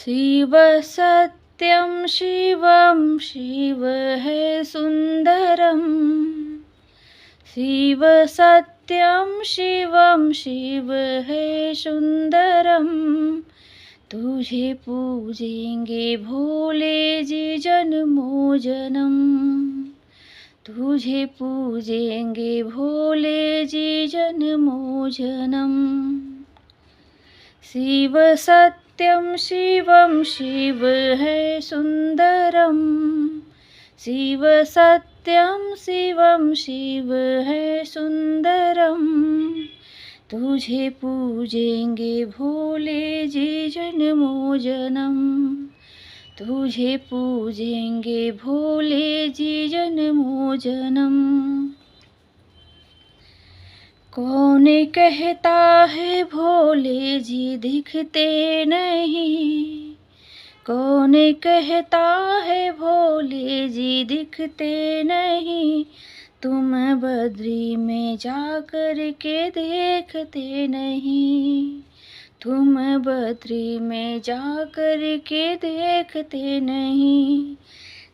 शिव सत्यं शिवं शिव है सुंदरम। शिव सत्यं शिवं शिव है सुंदरम। तुझे पूजेंगे भोले जी जन्मों जन्म। तुझे पूजेंगे भोले जी जन्मों जन्म। शिव सत्यं शिवं शिव है सुंदरम। शिव सत्यं शिवं शिव है सुंदरम। तुझे पूजेंगे भोले जी जन्मों जन्म। तुझे पूजेंगे भोले जी जन्मों जन्म। कौन कहता है भोले जी दिखते नहीं। कौन कहता है भोले जी दिखते नहीं। तुम बद्री में जाकर के देखते नहीं। तुम बद्री में जाकर के देखते नहीं।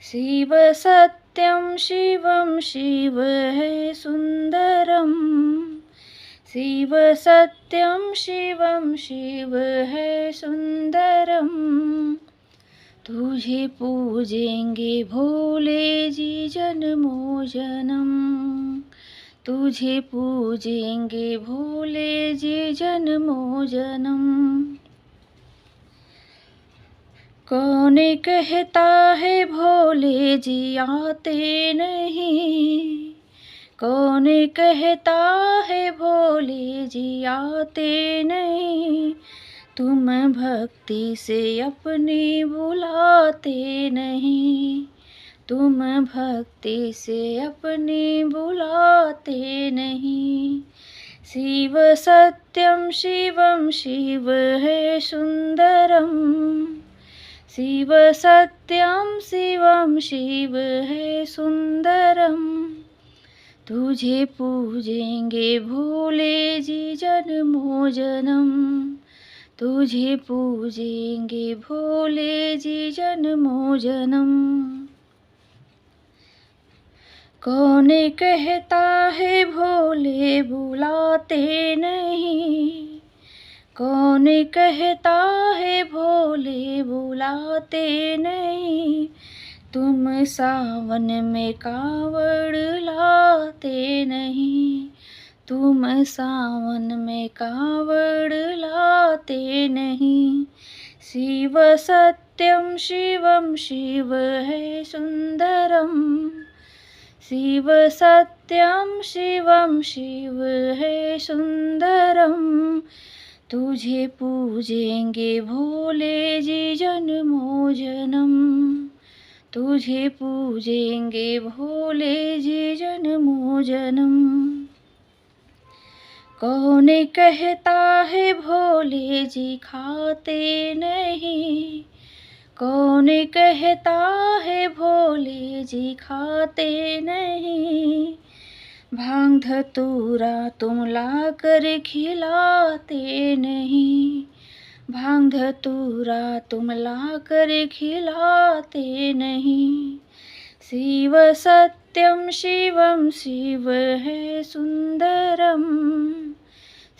शिव सत्यं शिवं शिव है सुंदरम। शिव सत्यं शिवं शिव है सुंदरम। तुझे पूजेंगे भोले जी जन्मों जन्म। तुझे पूजेंगे भोले जी जन्मों जन्म। कौन कहता है भोले जी आते नहीं। कौन कहता है भोले जी आते नहीं। तुम भक्ति से अपनी बुलाते नहीं। तुम भक्ति से अपनी बुलाते नहीं। शिव सत्यं शिवं शिव है सुंदरम। शिव सत्यं शिवं शिव है सुंदरम। तुझे पूजेंगे भोले जी जन्मों जन्म। तुझे पूजेंगे भोले जी जन्मों जन्म। कौन कहता है भोले बुलाते नहीं। कौन कहता है भोले बुलाते नहीं। तुम सावन में कावड़ लाते नहीं। तुम सावन में कावड़ लाते नहीं। शिव सत्यं शिवं शिव है सुंदरम। शिव सत्यं शिवं शिव है सुंदरम। तुझे पूजेंगे भोले जी जन्मों जन्म। तुझे पूजेंगे भोले जी जन्मों जन्म। कौन कहता है भोले जी खाते नहीं। कौन कहता है भोले जी खाते नहीं। भांग धतूरा तुम लाकर खिलाते नहीं। भांग धतूरा तुम लाकर खिलाते नहीं। शिव सत्यं शिवं शिव है सुंदरम।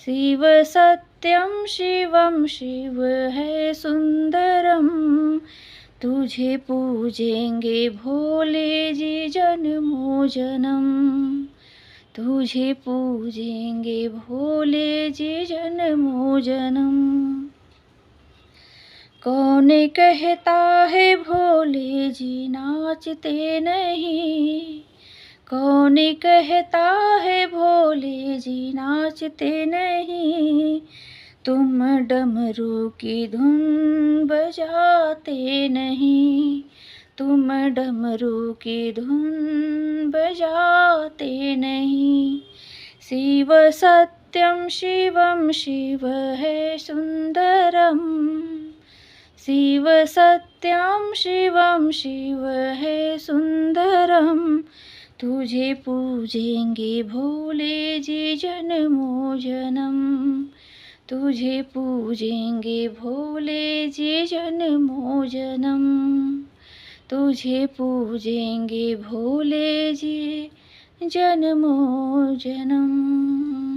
शिव सत्यं शिवं शिव है सुंदरम। तुझे पूजेंगे भोले जी जन्मों जन्म। तुझे पूजेंगे भोले जी जन्मों जन्म। कौन कहता है भोले जी नाचते नहीं। कौन कहता है भोले जी नाचते नहीं। तुम डमरू की धुन बजाते नहीं। तुम डमरू की धुन बजाते नहीं। शिव सत्यं शिवं शिव है सुंदरम। शिव सत्यं शिवं शिव है सुंदरम। तुझे पूजेंगे भोले जी जन्मों जन्म। तुझे पूजेंगे भोले जी जन्मों जन्म, तुझे पूजेंगे भोले जी जन्मों जन्म।